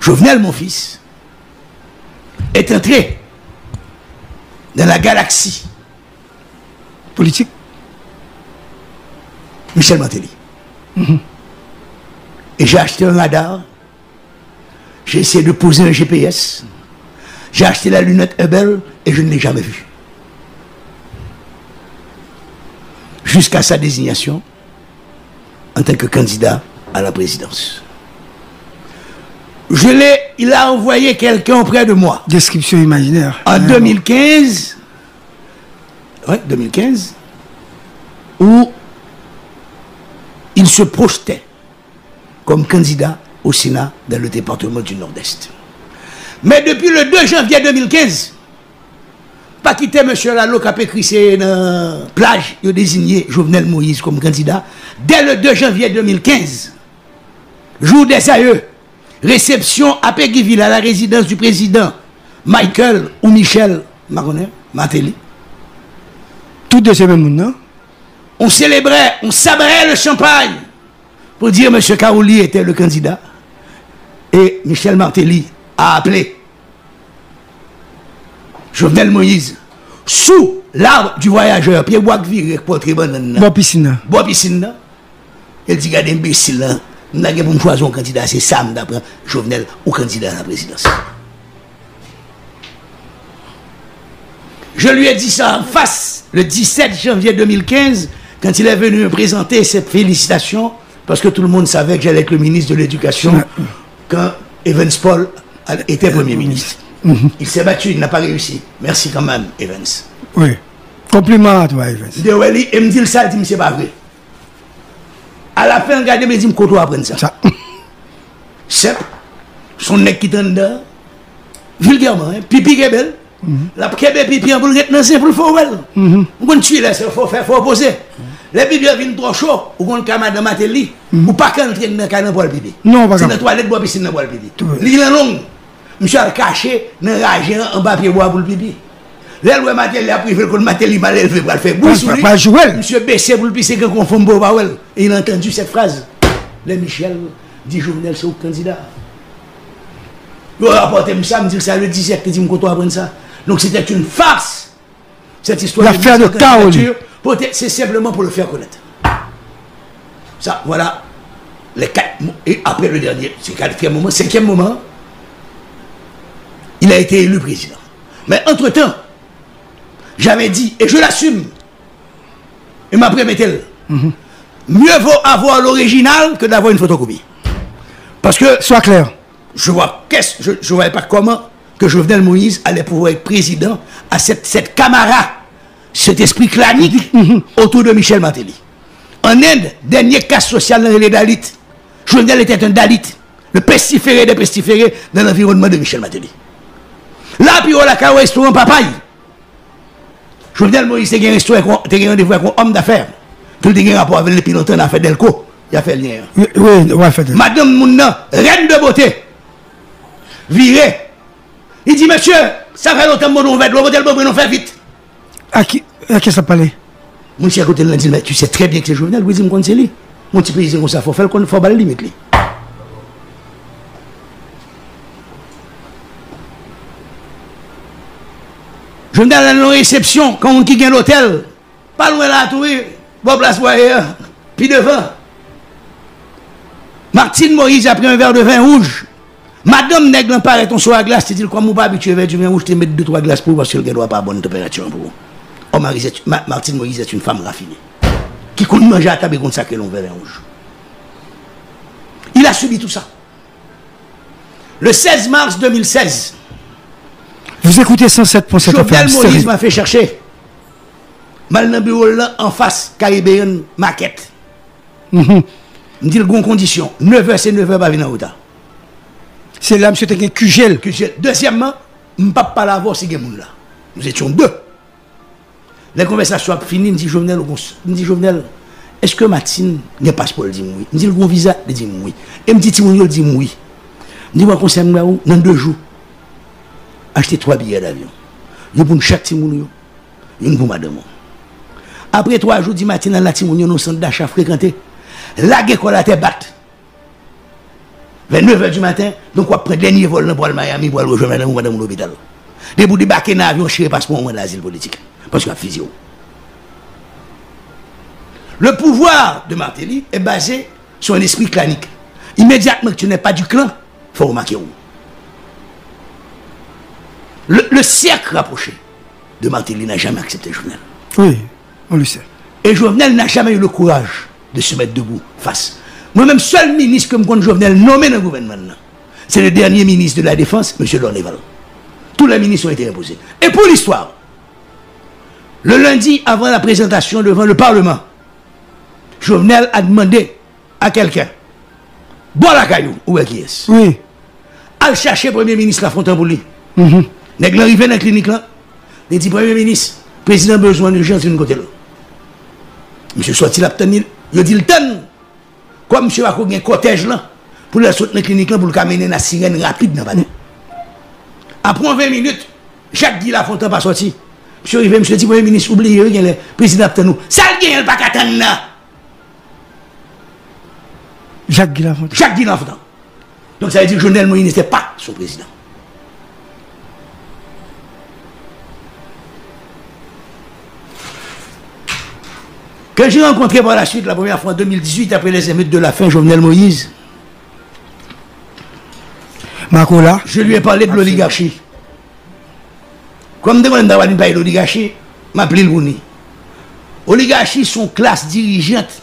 Jovenel, mon fils, est entré dans la galaxie politique. Michel Martelly. Et j'ai acheté un radar. J'ai essayé de poser un GPS. J'ai acheté la lunette Hubble et je ne l'ai jamais vu. Jusqu'à sa désignation en tant que candidat à la présidence. Il a envoyé quelqu'un auprès de moi. Description imaginaire. En 2015, ouais, 2015, où il se projetait comme candidat au Sénat dans le département du Nord-Est. Mais depuis le 2 janvier 2015, pas quitter M. Lalo qui a écrit dans la plage, il a désigné Jovenel Moïse comme candidat. Dès le 2 janvier 2015, jour des aïeux, réception à Péguiville à la résidence du président Michael ou Michel Martelly. Tout de ces mêmes non? On célébrait, on sabrait le champagne pour dire M. Kaouli était le candidat. Et Michel Martelly a appelé Jovenel Moïse sous l'arbre du voyageur. Pierre Bois-Viré, portrait banane. Bois piscine. Bois piscine. Il dit, regardez, imbécile, là. Nous avons choisi un candidat, c'est Sam d'après Jovenel ou candidat à la présidence. Je lui ai dit ça en face le 17 janvier 2015 quand il est venu me présenter cette félicitation parce que tout le monde savait que j'allais être le ministre de l'Éducation quand Evans Paul était Premier ministre. Il s'est battu, il n'a pas réussi. Merci quand même, Evans. Oui. Compliment à toi, Evans. Il me dit ça, il dit, c'est pas vrai. À la fin, regardez, il me dit, qu'on doit apprendre ça. C'est son nez qui est dedans, vulgairement, hein? Pipi qui est belle. La pipi en boule, pour le faire well. On tue là, il faut faire, faut opposer. Les pipi viennent trop chaud, ou on camarade de Martelly, ou pas qu'un train de canne pour le pipi. Non, pas c'est dans toilette bois piscine pour le pipi. L'île est longue. Monsieur a caché dans le ragé en papier bois pour le pipi. Là, le Martelly a privé que le Martelly mal élevé pour le faire bouille sur lui. Monsieur baissé pour le pisser que confond beau Powell. Et il a entendu cette phrase. Les Michel dit Jovenel, c'est au candidat. Il a rapporté ça, me dit ça le 17, il dit qu'on doit apprendre ça. Donc c'était une farce. Cette histoire l'affaire de Kaouli. C'est simplement pour le faire connaître. Ça, voilà. Les 4 et après le dernier, c'est le 4e moment, 5e moment, il a été élu président. Mais entre-temps, j'avais dit, et je l'assume, et ma prémételle, mieux vaut avoir l'original que d'avoir une photocopie. Parce que, sois clair, je ne voyais pas comment que Jovenel Moïse allait pouvoir être président à cette camarade, cet esprit clanique autour de Michel Martelly. En Inde, dernier cas social dans les Dalits, Jovenel était un Dalit, le pestiféré des pestiférés dans l'environnement de Michel Martelly. Là, puis on a un restaurant papaye. Jovenel Moïse a un restaurant, un rendez-vous avec un homme d'affaires. Tout le un rapport avec le pilote a fait Delco. Il a fait le lien. Oui, fait. Madame Mouna, reine de beauté, virée. Il dit, monsieur, ça fait longtemps que nous va être l'hôtel, nous fait vite. À qui ça parlait? Mon cher côté, il dit, mais tu sais très bien que c'est Jovenel, oui, dis-moi c'est lui. Mon petit président, comme ça, il faut faire qu'on faut baler limite. Jovenel a une réception, quand on quitte l'hôtel, pas loin là, tout, bon place pour ailleurs, puis devant. Martine Moïse a pris un verre de vin rouge. Madame Nègre paraît ton soir à glace, tu dis, comme on pas habitué avec du vin rouge, tu mets 2-3 glaces pour parce qu'elle ne doit pas à bonne température pour vous. Oh, Martine Moïse est une femme raffinée, qui compte manger à table et compte ça que l'on verre rouge. Il a subi tout ça. Le 16 mars 2016, vous écoutez 107.7 Jovenel Moïse m'a fait chercher. Mal dans le bureau là, en face, Caribbean Maquette. Me dit le bon condition. 9h, c'est 9h, pas venir en retard. C'est là, monsieur, t'es QGL. Deuxièmement, je ne peux pas l'avoir si gens là. Nous étions deux. La conversation a fini, me dit Jovenel, est-ce que Martine n'est pas pour le dire oui? Me dit le bon visa, il dit oui. Et me dit Timounio, il dit oui. Me dit moi, conseil, dans 2 jours, acheter 3 billets d'avion. Il y a pour chaque Timounio, il y a pour madame. Après 3 jours, dit Martine, dans la Timounio, nos centres d'achat fréquentés. La guerre qu'on a été batte. Vers 9h du matin, donc on prend le dernier vol pour le Miami pour le rejoindre madame l'hôpital. Dès pour débarquer dans l'avion, je ne passe pas au moins de l'asile politique. Parce qu'il y a physio. Le pouvoir de Martelly est basé sur un esprit clanique. Immédiatement que tu n'es pas du clan, il faut remarquer où. Le cercle rapproché de Martelly n'a jamais accepté Jovenel. Oui, on le sait. Et Jovenel n'a jamais eu le courage de se mettre debout face. Moi-même, seul ministre que me Jovenel nommé dans le gouvernement, c'est le dernier ministre de la Défense, M. Lorneval. Tous les ministres ont été imposés. Et pour l'histoire, le lundi, avant la présentation devant le Parlement, Jovenel a demandé à quelqu'un, bon la caillou, où est qui est? Oui. À chercher Premier ministre Lafontaine pour lui. Nèg l'arrivé dans la clinique là, il dit Premier ministre, président besoin d'urgence d'une côté là. Monsieur sorti là, il dit le temps. Comme monsieur a un cortège là, pour la sortir dans la clinique là, pour le mener la sirène rapide dans le après 20 minutes, Jacques Guy Lafontaine pas sorti. Monsieur arrivé, monsieur dit Premier ministre, oubliez rien, le président nous. Ça le pas qu'attendre là. Jacques Guy Lafontaine. Jacques Guy Lafontaine. Donc ça veut dire que Jovenel Moïse n'était pas son président. Quand j'ai rencontré par la suite, la première fois en 2018, après les émeutes de la faim, Jovenel Moïse, Makola, je lui ai parlé de l'oligarchie. Comme demande d'avoir une paille d'oligarchie, m'appelé le Bouni. Oligarchie sont classes dirigeantes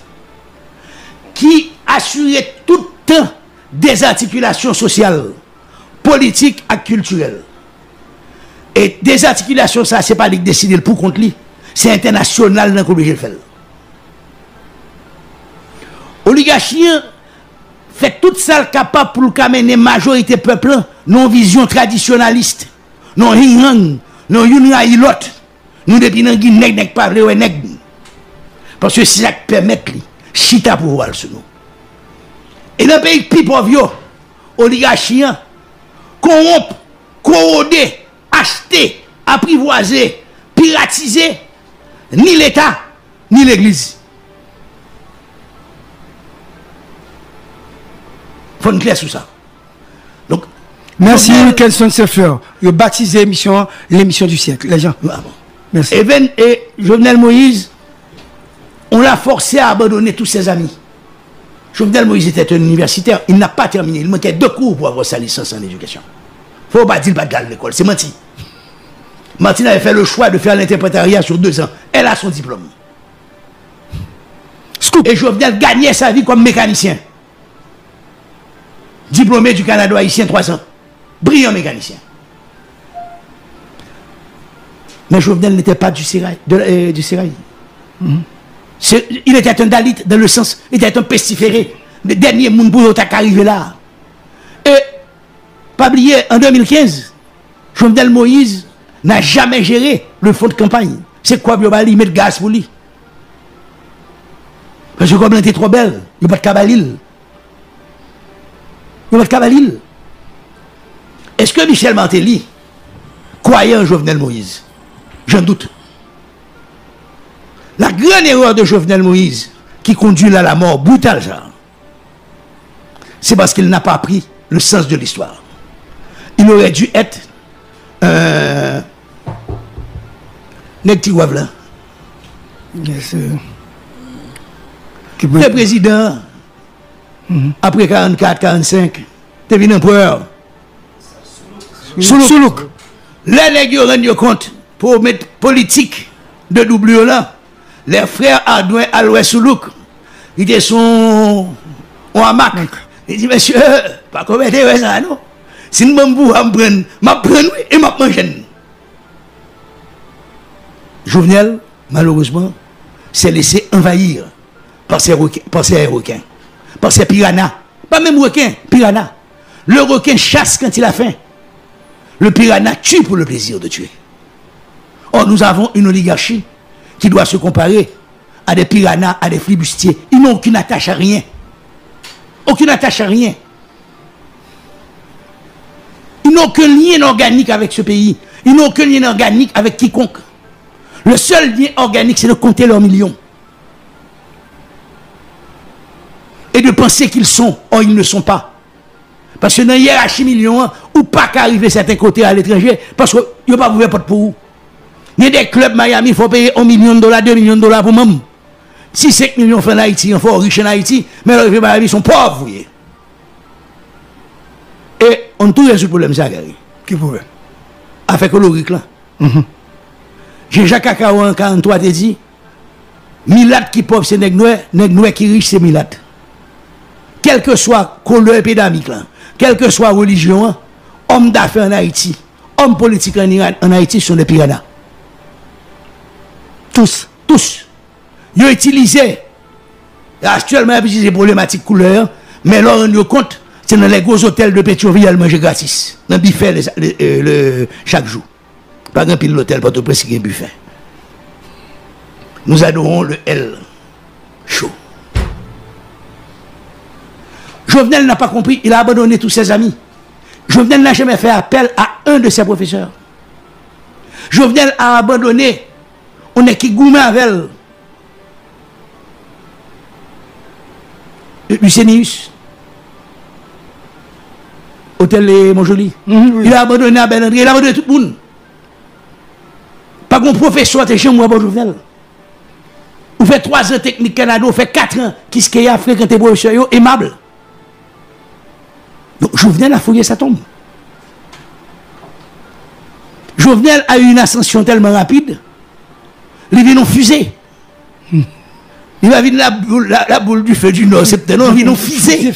qui assuraient tout le temps des articulations sociales, politiques et culturelles. Et des articulations, ça, c'est pas lui qui décide pour contre lui, c'est international dans le faire. Oligarchie fait tout ça capable pour amener majorité peuple non vision traditionnaliste, non hinang, non yunrailot, nous depuis nan Guinée nèg pas vrai nèg. Parce que c'est ça qui permet lui chita pouvoir sur nous. Et dans le pays plus pauvre, oligarchie corrompre, corroder, acheter, apprivoiser, piratiser ni l'État ni l'Église. Il faut une clair sur ça. Donc, merci Kelson Sefer. Il a baptisé l'émission du siècle. Les gens. Ah bon. Merci. Et Jovenel Moïse, on l'a forcé à abandonner tous ses amis. Jovenel Moïse était un universitaire. Il n'a pas terminé. Il manquait 2 cours pour avoir sa licence en éducation. Il ne faut pas dire qu'il va de l'école. C'est menti. Martine avait fait le choix de faire l'interprétariat sur 2 ans. Elle a son diplôme. Scoop. Et Jovenel gagnait sa vie comme mécanicien. Diplômé du Canada haïtien 3 ans. Brillant mécanicien. Mais Jovenel n'était pas du Sérail. Il était un Dalit dans le sens, il était un pestiféré. Le dernier monde pour arriver là. Et, pas oublier, en 2015, Jovenel Moïse n'a jamais géré le fonds de campagne. C'est quoi, il met le gaz pour lui. Parce que comme elle était trop belle, il n'y a pas de cabalil. Est-ce que Michel Martelly croyait en Jovenel Moïse? J'en doute. La grande erreur de Jovenel Moïse qui conduit à la mort brutale, c'est parce qu'il n'a pas appris le sens de l'histoire. Il aurait dû être là. Yes, Le président, après 44-45, t'es venu empereur. Soulouk. Les nègres rendent compte pour mettre politique de double là. Les frères Adouin Aloué Soulouk, ils étaient son hamac. Ils disent, monsieur, pas commettre ça, non? Si nous m'apprendre, et m'apprendre. Jovenel, malheureusement, s'est laissé envahir par ces requins, par ces piranhas. Pas même requins, piranhas. Le requin chasse quand il a faim. Le piranha tue pour le plaisir de tuer. Or, nous avons une oligarchie qui doit se comparer à des piranhas, à des flibustiers. Ils n'ont aucune attache à rien. Aucune attache à rien. Ils n'ont aucun lien organique avec ce pays. Ils n'ont aucun lien organique avec quiconque. Le seul lien organique, c'est de compter leurs millions. Et de penser qu'ils sont, or ils ne sont pas. Parce que dans la hiérarchie million, ou pas qu'arriver à certains côtés à l'étranger, parce que vous pas ouvert porte pour vous. Il y a des clubs Miami, il faut payer $1 million, $2 millions pour même. Si 5 millions en Haïti, il faut riche en Haïti, mais les Miami sont pauvres. Et on trouve ce problème, ça, Gary. Qui problème? Avec le là. Jean-Jacques Akao en 43 te dit, Milat qui pauvre c'est nèg noir qui riche c'est Milat. Quelle que soit couleur épidémique là, quelle que soit religion, homme d'affaires en Haïti, homme politique en Haïti sont des piranhas. Tous. Ils ont utilisé, actuellement, ils utilisent des problématiques couleur, mais là, on nous compte, c'est dans les gros hôtels de Pétionville, à manger gratis. Dans le buffet chaque jour. Pas grand pile l'hôtel, pas tout près, un buffet. Nous adorons le L chaud. Jovenel n'a pas compris, il a abandonné tous ses amis. Jovenel n'a jamais fait appel à un de ses professeurs. Jovenel a abandonné. On est qui gourmet avec Lucenius. Hôtel Montjoli. Oui. Il a abandonné à Ben André, il a abandonné tout le monde. Pas qu'on professeur de chez moi, bon Jovenel. Vous faites 3 ans technique Canada, vous faites 4 ans qui ce qu'il y a fréquenté professeur aimable. Donc Jovenel a fouillé sa tombe. Jovenel a eu une ascension tellement rapide, il vient en fusée. Il va venir la boule du feu du Nord, septembre, il vient en fusée.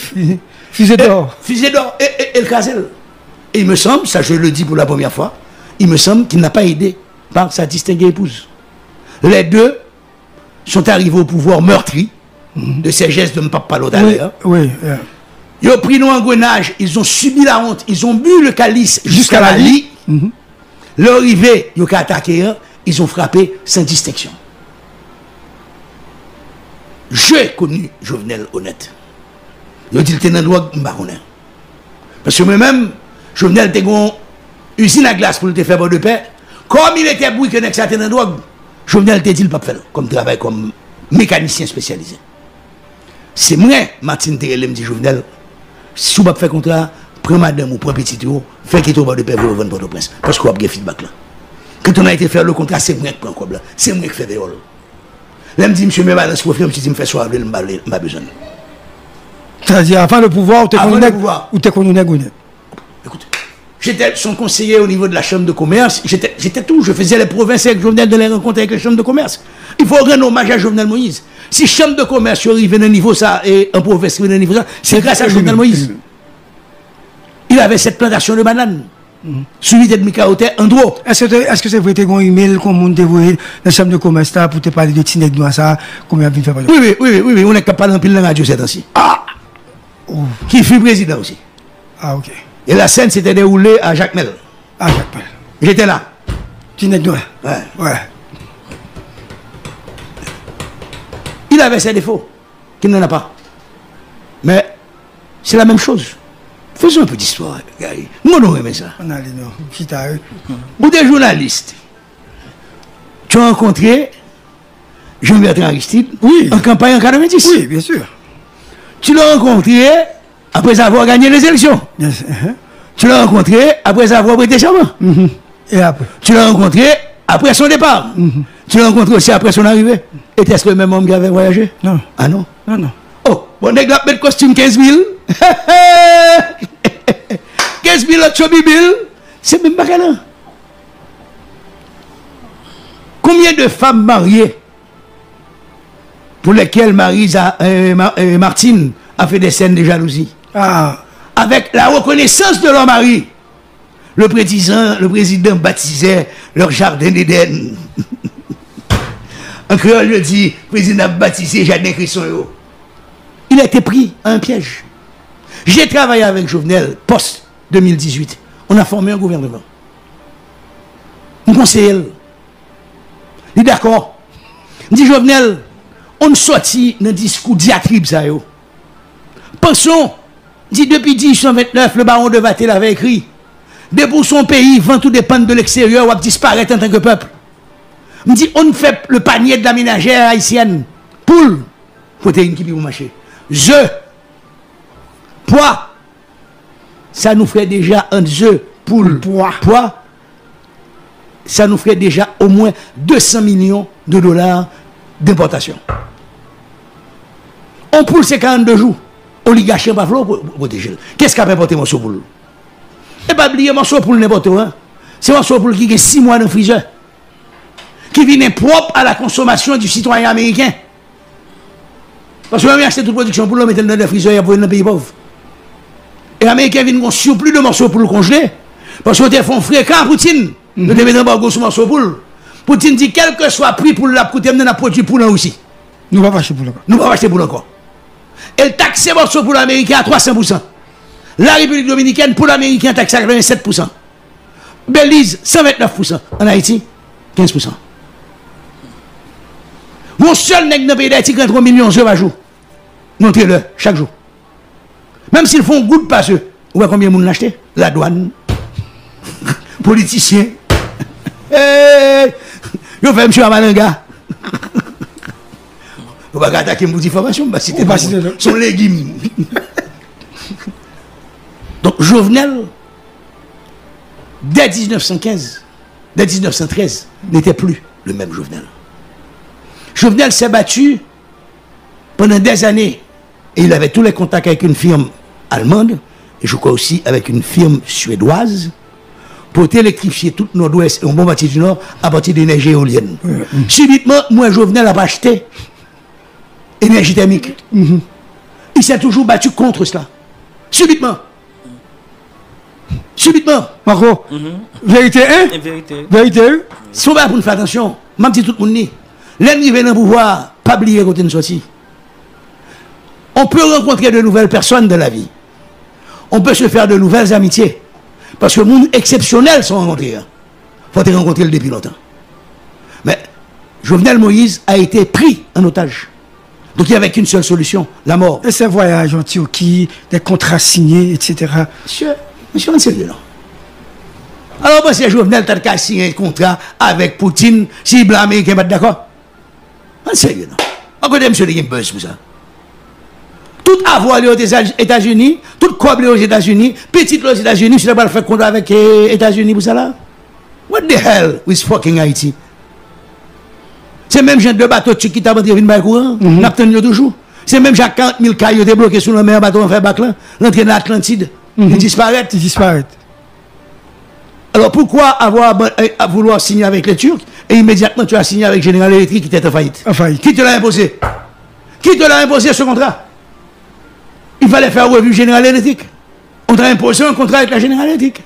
Fusée d'or. Fusée d'or et le Cazel. Et il me semble, ça je le dis pour la première fois, il me semble qu'il n'a pas aidé par sa distinguée épouse. Les deux sont arrivés au pouvoir meurtri de ces gestes de Mpapa l'autre d'ailleurs. Oui. Ils ont pris nos engrenages, ils ont subi la honte, ils ont bu le calice jusqu'à la lie. Leur arrivée, ils ont attaqué, ils ont frappé sans distinction. J'ai connu Jovenel honnête. Ils ont dit qu'il était dans le droit de parce que moi-même, Jovenel était une usine à glace pour le faire de paix. Comme il était bouillé que ça était dans le droit, Jovenel était dit le pas faire comme travail, comme mécanicien spécialisé. C'est moi, Martine Terrelem me dit Jovenel, si vous ne faites pas contrat, prends madame ou prends petit tour, faites qu'il y ait de paix pour vendre Port-au-Prince. Parce qu'on a bien feedback là. Quand on a été faire le contrat, c'est moi qui prends quoi là. C'est moi qui fais des rôles. Là, me dit, monsieur, mais balance pour faire, je me fais soir, je n'ai pas besoin. C'est-à-dire, avant le pouvoir, ou t'es connu nègre. Écoute, j'étais son conseiller au niveau de la chambre de commerce, j'étais tout, je faisais les provinces avec Jovenel de les rencontrer avec les chambres de commerce. Il faut rendre hommage à Jovenel Moïse. Si chambre de commerce arrive à un niveau ça, et un province arrive à un niveau ça, c'est grâce à Jovenel Moïse. Il avait cette plantation de bananes. Suivi de Mikaote, Andro. Est-ce que c'est vrai que tu as un email comme on dévoile dans la chambre de commerce pour te parler de Tinec Noir ça, comme il a fait Oui, on est capable d'en pile dans la radio cette temps-ci. Qui fut président aussi. Ok. Et la scène s'était déroulée à Jacmel. J'étais là. Tinec Noir. Ouais. Il avait ses défauts, qu'il n'en a pas. Mais c'est la même chose. Faisons un peu d'histoire, Gary. Moi, on aime ça. Ou des journalistes. Tu as rencontré Jean-Bertrand Aristide en campagne en 90. Oui, bien sûr. Tu l'as rencontré après avoir gagné les élections. Tu l'as rencontré après avoir prêté serment. Et après? Tu l'as rencontré après son départ. Tu l'as rencontré aussi après son arrivée. Et est-ce que le même homme qui avait voyagé? Non. Ah non? Non. Oh, bon, on a mettre costume 15 000. 15 000 autres bibil, c'est même pas câlin. Combien de femmes mariées pour lesquelles Martine a fait des scènes de jalousie avec la reconnaissance de leur mari? Le président baptisait leur jardin d'Éden. Un créole le dit, le président a baptisé Jardin Crisson. Il a été pris à un piège. J'ai travaillé avec Jovenel, post-2018. On a formé un gouvernement. On conseille. Il est d'accord. Il dit Jovenel, on sortit dans le discours diatribe ça. Pensons, dit depuis 1829, le baron de Vatel avait écrit, dès pour son pays, vent tout dépend de l'extérieur, ou disparaître en tant que peuple. Il dit, on fait le panier de la ménagère haïtienne. Poule, faut une qui vous marcher. Poids, ça nous ferait déjà un œuf pour le poids. Ça nous ferait déjà au moins 200 millions de dollars d'importation. On poule ces 42 jours. Oligarchie pas pour protéger. Qu'est-ce qu'a apporté morceau poule? Et pas oublier morceau poule n'importe où. C'est morceau poule qui a 6 mois dans le freezer. Qui vient propre à la consommation du citoyen américain. Parce que même acheter toute production pour le mettre dans le freezer pour un pays pauvre. Et les Américains viennent un surplus de morceaux pour le congeler. Parce qu'ils font fréquent à Poutine. Nous devons mettre un embargo sur morceau poule. Poutine dit quel que soit le prix pour la coûter, nous avons produit pour nous aussi. Nous ne pouvons pas acheter pour encore. Nous ne pouvons pas acheter pour encore. Elle taxe morceau pour l'Américain à 300%. La République dominicaine pour l'Américain taxe à 87%. Belize 129%. En Haïti 15%. Mon seul nègre dans le pays d'Haïti qui 3 millions d'euros par jour. Montrez-le chaque jour. Même s'ils font goutte par eux. Vous voyez combien de monde l'acheter? La douane. Politiciens. Yo fait monsieur Amalanga. Vous ne pouvez pas attaquer une information, c'est son légume. Donc Jovenel, dès 1915, dès 1913, n'était plus le même Jovenel. Jovenel s'est battu pendant des années et il avait tous les contacts avec une firme allemande et je crois aussi avec une firme suédoise pour électrifier tout le nord-ouest et un bon bâti du nord à partir d'énergie éolienne. Subitement, moi Jovenel a acheté énergie thermique. Il s'est toujours battu contre cela. Subitement. Subitement. Marco, vérité, hein? Vérité. Vérité. Si on va pour nous faire attention, même si tout le monde dit, l'ennemi vient dans le pouvoir, pas oublier côté de sortie. On peut rencontrer de nouvelles personnes dans la vie. On peut se faire de nouvelles amitiés. Parce que les gens exceptionnels sont rencontrés. Il faut les rencontrer depuis longtemps. Mais Jovenel Moïse a été pris en otage. Donc il n'y avait qu'une seule solution, la mort. Et ces voyages en Turquie, des contrats signés, etc. Monsieur, on sérieux, non? Alors, moi, c'est Jovenel qui a signé un contrat avec Poutine, si blanc américain n'est pas d'accord. On sérieux, non? On connaît monsieur qui buzz pour ça. Tout avoir aux États-Unis, tout coble aux États-Unis, petit aux États-Unis, je ne vais pas faire contrat avec les États-Unis pour ça là. What the hell with fucking Haïti? C'est même gens de bateau qui t'a vendu une courant, n'a pas toujours. C'est même Jacques 40 000 cailloux bloqués sur le mer bateau en fait bac là, l'entrée dans l'Atlantide, ils disparaissent. Ils disparaissent. Alors pourquoi à vouloir signer avec les Turcs et immédiatement tu as signé avec General Electric qui était en faillite? Qui te l'a imposé? Qui te l'a imposé ce contrat? Il fallait faire revue General Electric. On t'a imposé un contrat avec la General Electric.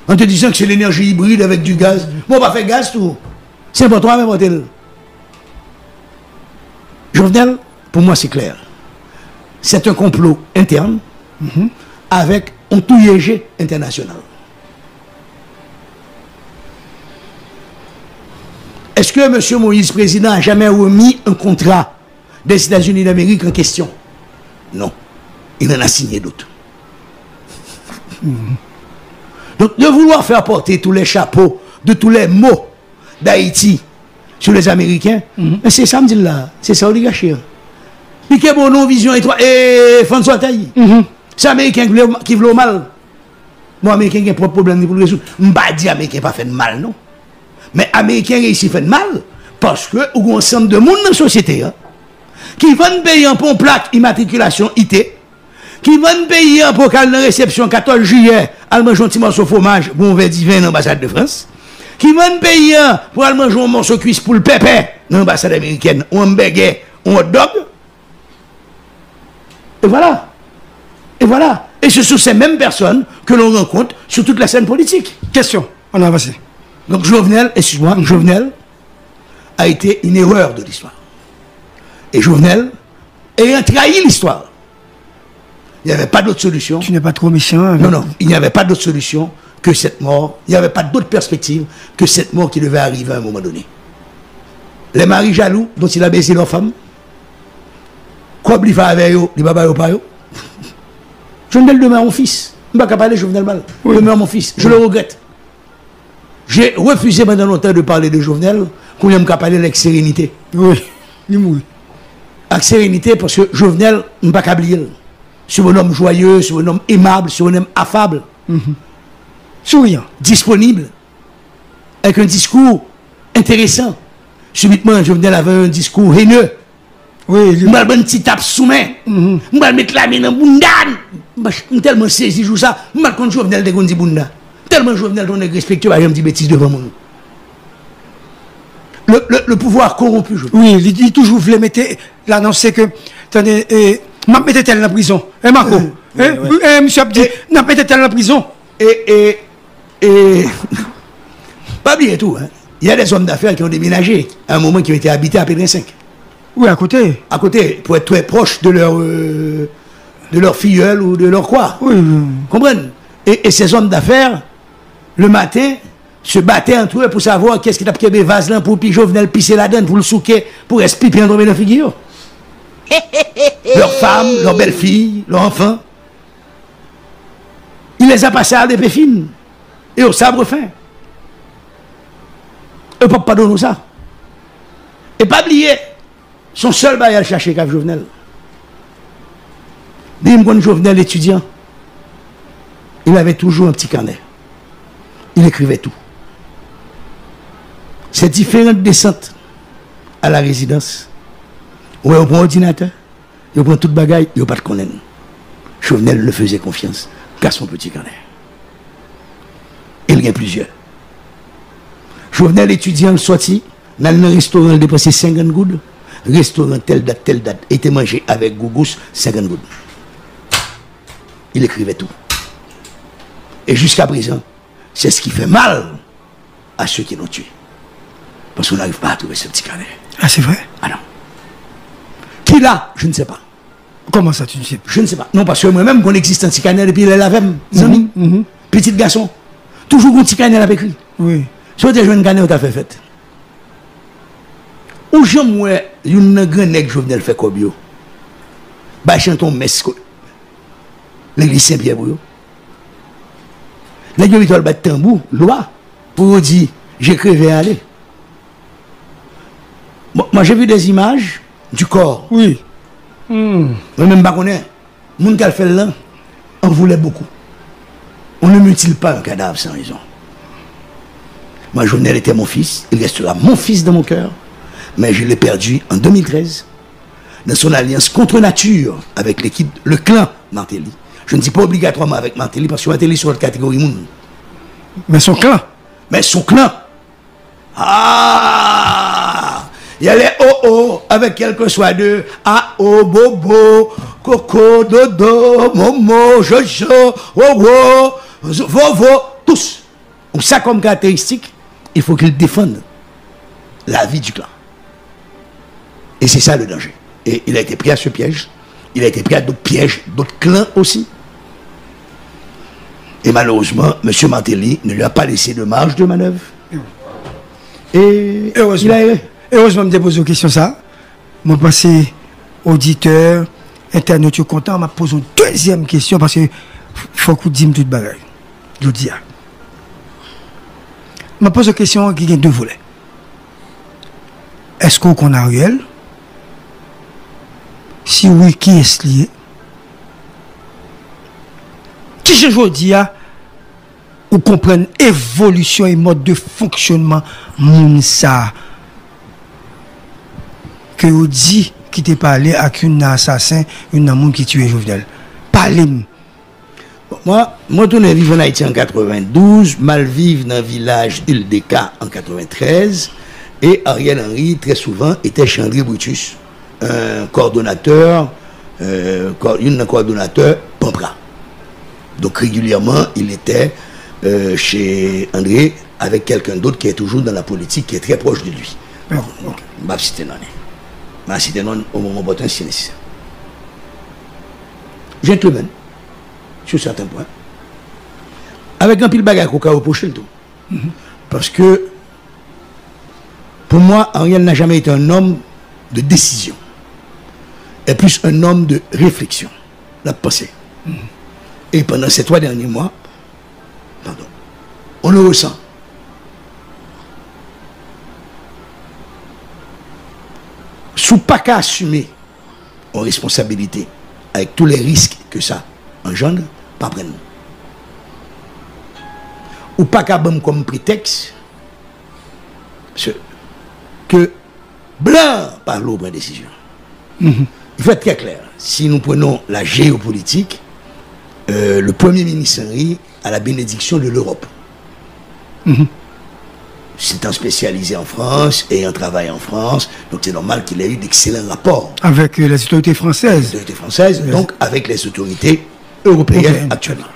En te disant que c'est l'énergie hybride avec du gaz. Bon, on va faire gaz tout. C'est pour toi, même hôtel. Jovenel, pour moi, c'est clair. C'est un complot interne avec un touillégé international. Est-ce que M. Moïse, président, a jamais remis un contrat des États-Unis d'Amérique en question? Non. Il en a signé d'autres. Donc, de vouloir faire porter tous les chapeaux de tous les mots d'Haïti sur les Américains, c'est ça, me dit là. C'est ça, oligarchie. Puis que bon, non, vision étoile, et François Tailly. C'est Américain qui veut mal. Moi, Américain qui a un problème pour le résoudre. Je ne vais pas dire Américain pas fait de mal, non. Mais Américain réussit fait de mal parce que il y a un ensemble de monde dans la société qui vont payer pour une plaque immatriculation IT, qui vont payer pour qu'elle ait une réception 14 juillet, elle mange un petit morceau de fromage pour un verre divin dans l'ambassade de France, qui vont payer pour aller manger un morceau de cuisse pour le pépé dans l'ambassade américaine, ou un hamburger, ou un hot dog. Et voilà. Et voilà. Et ce sont ces mêmes personnes que l'on rencontre sur toute la scène politique. Question, on a avancé. Donc Jovenel, excuse-moi, Jovenel a été une erreur de l'histoire. Et Jovenel ayant trahi l'histoire. Il n'y avait pas d'autre solution. Tu n'es pas trop méchant. Non, non, il n'y avait pas d'autre solution que cette mort. Il n'y avait pas d'autre perspective que cette mort qui devait arriver à un moment donné. Les maris jaloux dont il a baisé leur femme, quoi il fait avec eux, il ne va pas eux. Jovenel demeure mon fils. Je ne vais pas parler de Jovenel mal. Oui. Demeure mon fils. Je le regrette. J'ai refusé pendant longtemps de parler de Jovenel, qu'on aime qu'à parler avec sérénité. Oui, il mouille. Avec sérénité, parce que Jovenel, je ne vais pas oublier. sur un homme joyeux, sur un homme aimable, sur un homme affable, Souriant. disponible, avec un discours intéressant. Subitement, Jovenel avait un discours haineux. Oui, Je vais un petit tape sous main. Je vais mettre la main dans le bundan. Je suis tellement saisi de ça. Je vais contre Jovenel de Gondi Bunda. Tellement Jovenel est respectueux, je me dis bêtises devant moi. Le pouvoir corrompu, je oui, il toujours voulait mettre l'annoncer que, attendez, m'a mettre tel dans la prison. Eh, Marco, monsieur Abdi, n'a pas été tel dans la prison. Et pas bien tout, hein. Il y a des hommes d'affaires qui ont déménagé à un moment qui ont été habités à Pédrin 5. Oui, à côté. À côté, pour être très proche de leur filleul ou de leur quoi. Oui. Comprenez? Et ces hommes d'affaires, le matin, se battaient entre eux pour savoir qu'est-ce qui t'a pris des vases là pour Jovenel pisser la donne, pour le souquer, pour respirer en tomber dans la figure. Leurs femmes, leurs belles-filles, leurs enfants. Il les a passés à des péfines et au sabre fin. Eux ne peuvent pas donner ça. Et pas oublier, son seul bail à chercher qu'à Jovenel. Dis-moi, Jovenel étudiant, il avait toujours un petit carnet. Il écrivait tout. Ces différentes descentes à la résidence, où on prend ordinateur, on prend toute bagaille, il n'y a pas de connaître. Jovenel le faisait confiance qu'à son petit carnet. Il y a plusieurs. Jovenel étudiant le sorti, dans le restaurant, il dépensait 50 gouttes. Restaurant telle date, était mangé avec Gougous, 50 gouttes. Il écrivait tout. Et jusqu'à présent, c'est ce qui fait mal à ceux qui l'ont tué. Parce qu'on n'arrive pas à trouver ce petit carnet. Ah, c'est vrai? Ah non. Qui l'a? Je ne sais pas. Comment ça, tu ne sais pas? Je ne sais pas. Non, parce que moi-même, qu'on existe un petit carnet depuis les lavem, amis, petit garçon. Toujours un petit carnet avec lui. Oui. Si tu as joué un carnet, tu as fait fête. Ou j'aime, il y a un grand nègre Jovenel fait comme yo. Bah, chanton mesco. L'église Saint-Pierre pour yo. Nègre il doit battre tambour, loi, pour dire, j'ai crevé à aller. Bon, moi, j'ai vu des images du corps. Oui. Moi-même, je connais. Les gens qui ont fait là, on voulait beaucoup. On ne mutile pas un cadavre sans raison. Moi, Jovenel était mon fils. Il restera mon fils dans mon cœur. Mais je l'ai perdu en 2013 dans son alliance contre nature avec l'équipe, le clan Martelly. Je ne dis pas obligatoirement avec Martelly parce que Martelly est sur la catégorie monde. Mais son clan. Mais son clan. Ah! Il y a les oh avec quel que soit de A-O, Bobo, Coco, Dodo, Momo, Jojo, Wowo, Vovo, tous. Donc ça comme caractéristique, il faut qu'ils défendent la vie du clan. Et c'est ça le danger. Et il a été pris à ce piège. Il a été pris à d'autres pièges, d'autres clans aussi. Et malheureusement, M. Martelly ne lui a pas laissé de marge de manœuvre. Et heureusement. Heureusement, je me pose une question ça. Je passé auditeur, internaute content, je me pose une deuxième question parce que faut que vous disiez toute bagaille. Je dis. Je me pose une question qui a deux volets. Est-ce qu'on connaît Ariel? Si oui, qui est-ce lié? Qui je dis ou comprendre évolution et mode de fonctionnement Mounsa que vous dit qui t'est parlé avec un assassin, un homme qui tue Jovenel. Parlez-moi. Moi, je suis vivre en Haïti en 92, mal vivre dans le village Île-des-Cas en 93, et Ariel Henry, très souvent, était chez André Brutus, un coordonnateur, Pampra. Donc régulièrement, il était chez André avec quelqu'un d'autre qui est toujours dans la politique, qui est très proche de lui. Je vais citer non au moment opportun si nécessaire. Gentleman, sur certains points, avec un pile bagage qu'on a reproché le tout. Parce que, pour moi, Ariel n'a jamais été un homme de décision. Et plus un homme de réflexion, la pensée. Et pendant ces 3 derniers mois, on le ressent. Sous pas qu'à assumer en responsabilité avec tous les risques que ça engendre, pas prendre. Ou pas qu'à comme prétexte que blanc parle au point de décision. Il faut être très clair. Si nous prenons la géopolitique, le Premier ministre Henry a la bénédiction de l'Europe. C'est un spécialisé en France et un travail en France, donc c'est normal qu'il ait eu d'excellents rapports. Avec les autorités françaises. Les autorités françaises, donc avec les autorités européennes actuellement.